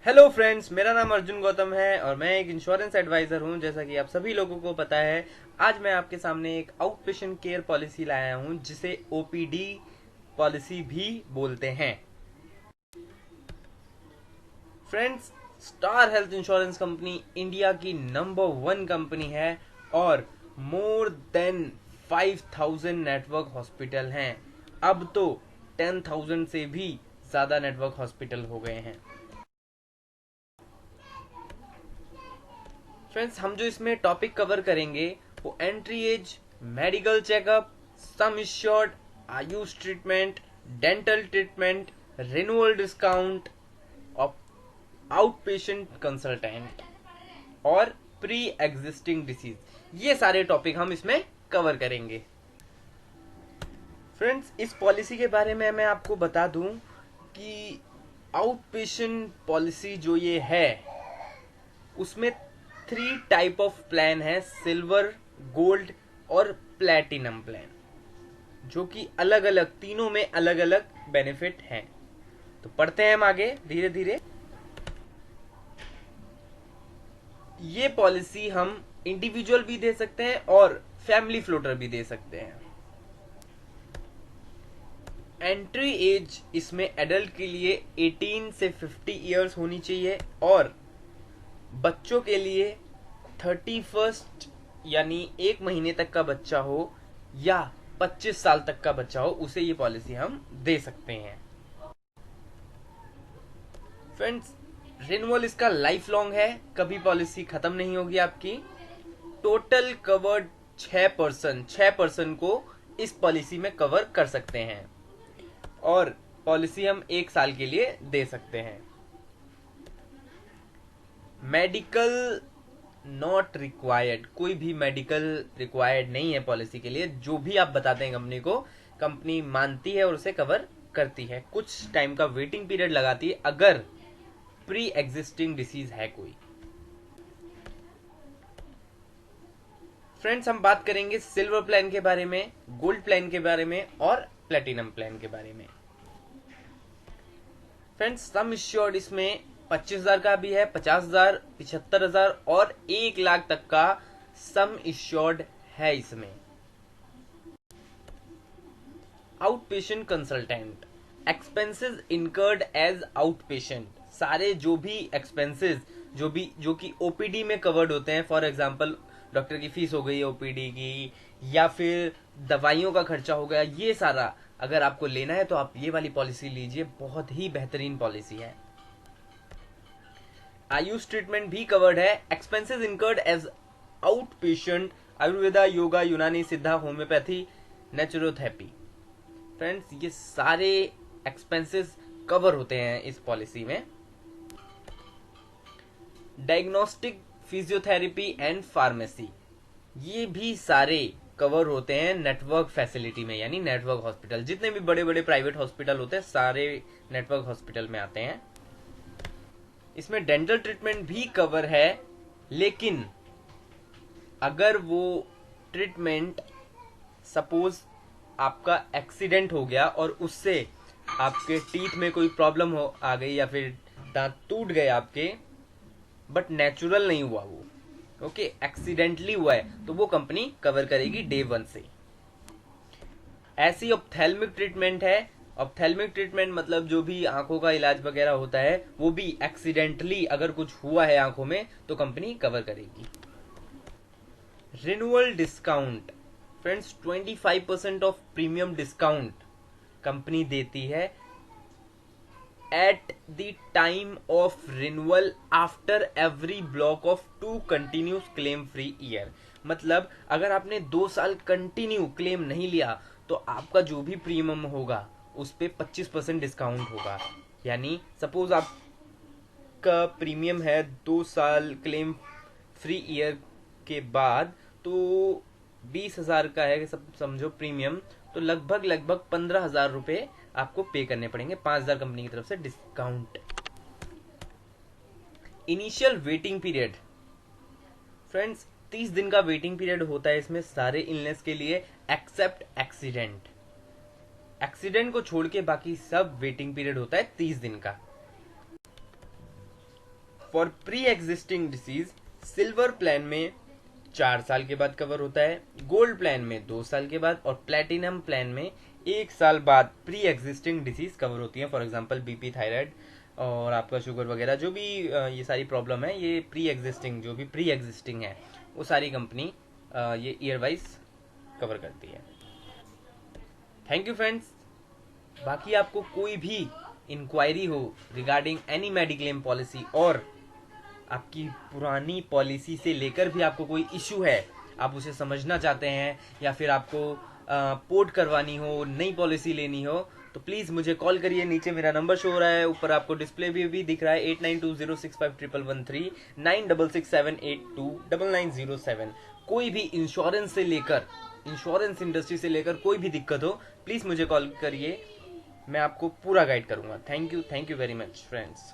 Hello friends, मेरा नाम अर्जुन गौतम है और मैं एक इंश्योरेंस एडवाइजर हूं। जैसा कि आप सभी लोगों को पता है, आज मैं आपके सामने एक आउट पेशेंट केयर पॉलिसी लाया हूं जिसे ओपीडी पॉलिसी भी बोलते हैं। Friends, star health insurance company India की नंबर 1 कंपनी है और मोर देन 5000 नेटवर्क हॉस्पिटल हैं। अब तो 10,000 से भी ज्यादा नेटवर्क हॉस्पिटल हो गए हैं। फ्रेंड्स, हम जो इसमें टॉपिक कवर करेंगे वो entry age, medical checkup, sum insured, AYUSH treatment, dental treatment, renewal discount, out patient consultant और प्री एग्जिस्टिंग डिसीज, ये सारे टॉपिक हम इसमें कवर करेंगे। फ्रेंड्स, इस पॉलिसी के बारे में मैं आपको बता दूं कि आउट पेशेंट पॉलिसी जो ये है उसमें 3 टाइप ऑफ प्लान है: सिल्वर, गोल्ड और प्लैटिनम प्लान, जो कि अलग अलग, तीनों में अलग अलग बेनिफिट हैं। तो पढ़ते हैं हम आगे धीरे धीरे। ये पॉलिसी हम इंडिविजुअल भी दे सकते हैं और फैमिली फ्लोटर भी दे सकते हैं। एंट्री एज इसमें एडल्ट के लिए 18 से 50 इयर्स होनी चाहिए और बच्चों के लिए 31 यानी 1 महीने तक का बच्चा हो या 25 साल तक का बच्चा हो, उसे ये पॉलिसी हम दे सकते हैं। फ्रेंड्स, रिन्यूअल इसका लाइफ लॉन्ग है, कभी पॉलिसी खत्म नहीं होगी आपकी। टोटल कवर्ड 6% को इस पॉलिसी में कवर कर सकते हैं और पॉलिसी हम 1 साल के लिए दे सकते हैं। मेडिकल नॉट रिक्वायर्ड, कोई भी मेडिकल रिक्वायर्ड नहीं है पॉलिसी के लिए। जो भी आप बताते हैं कंपनी को, कंपनी मानती है और उसे कवर करती है। कुछ टाइम का वेटिंग पीरियड लगाती है अगर प्री एग्जिस्टिंग डिसीज है कोई। फ्रेंड्स, हम बात करेंगे सिल्वर प्लान के बारे में, गोल्ड प्लान के बारे में और प्लेटिनम प्लान के बारे में। फ्रेंड्स, सम इंश्योर्ड इसमें 25,000 का भी है, 50,000, 75,000 और 1 लाख तक का सम इंश्योर्ड है इसमें। Out patient consultant, expenses incurred as out patient, सारे जो भी एक्सपेंसेस जो कि ओपीडी में कवर्ड होते हैं, फॉर एग्जांपल डॉक्टर की फीस हो गई ओपीडी की, या फिर दवाइयों का खर्चा हो गया, ये सारा अगर आपको लेना है तो आप ये वाली पॉलिसी लीजिए, बहुत ही बेहतरीन पॉलिसी है। आयुष ट्रीटमेंट भी कवर्ड है, expenses incurred as out patient, Ayurveda, yoga, Unani, Siddha, homeopathy, naturotherapy. Friends, ये सारे एक्सपेंसेस कवर होते हैं इस पॉलिसी में। डायग्नोस्टिक, फिजियोथेरेपी एंड फार्मेसी, ये भी सारे कवर होते हैं नेटवर्क फैसिलिटी में, यानी नेटवर्क हॉस्पिटल। जितने भी बड़े बड़े प्राइवेट हॉस्पिटल होते हैं सारे नेटवर्क हॉस्पिटल में आते हैं। इसमें डेंटल ट्रीटमेंट भी कवर है, लेकिन अगर वो ट्रीटमेंट, सपोज आपका एक्सीडेंट हो गया और उससे आपके टीथ में कोई प्रॉब्लम हो आ गई या फिर दांत टूट गए आपके, बट नेचुरल नहीं हुआ वो, ओके, एक्सीडेंटली हुआ है, तो वो कंपनी कवर करेगी डे 1 से। ऐसी ऑप्थेल्मिक ट्रीटमेंट है। ऑप्थेल्मिक ट्रीटमेंट मतलब जो भी आंखों का इलाज वगैरह होता है, वो भी एक्सीडेंटली अगर कुछ हुआ है आंखों में तो कंपनी कवर करेगी। Renewal discount, friends, 25% of premium discount company देती है at the time of renewal after every block of 2 continuous claim free year. मतलब अगर आपने 2 साल कंटिन्यू क्लेम नहीं लिया तो आपका जो भी प्रीमियम होगा उस पे 25% डिस्काउंट होगा। यानी सपोज आपका प्रीमियम है 2 साल क्लेम फ्री ईयर के बाद, तो 20,000 का है समझो प्रीमियम, तो लगभग 15,000 रुपए आपको पे करने पड़ेंगे, 5,000 कंपनी की तरफ से discount. Initial waiting period, friends, 30 दिन का वेटिंग पीरियड होता है इसमें सारे इलनेस के लिए एक्सेप्ट एक्सीडेंट। एक्सीडेंट को छोड़ के बाकी सब वेटिंग पीरियड होता है 30 दिन का। For pre existing disease silver plan में 4 साल के बाद कवर होता है, गोल्ड प्लान में 2 साल के बाद, और प्लेटिनम प्लान में 1 साल बाद प्री एग्जिस्टिंग डिसीज कवर होती है। फॉर एग्जांपल बीपी, थायराइड और आपका शुगर वगैरह जो भी ये सारी प्रॉब्लम है, ये प्री एग्जिस्टिंग, जो भी प्री एग्जिस्टिंग है वो सारी कंपनी ये ईयर वाइज कवर करती है। Thank you friends. बाकी आपको कोई भी इंक्वायरी हो रिगार्डिंग एनी मेडिक्लेम पॉलिसी, और आपकी पुरानी पॉलिसी से लेकर भी आपको कोई इशू है, आप उसे समझना चाहते हैं, या फिर आपको पोर्ट करवानी हो, नई पॉलिसी लेनी हो, तो प्लीज मुझे कॉल करिए। नीचे मेरा नंबर शो हो रहा है, ऊपर आपको डिस्प्ले भी दिख रहा है 8920651113 9667829907। कोई भी इंश्योरेंस से लेकर, इंश्योरेंस इंडस्ट्री से लेकर कोई भी दिक्कत हो, प्लीज मुझे कॉल करिए, मैं आपको पूरा गाइड करूंगा। Thank you very much friends.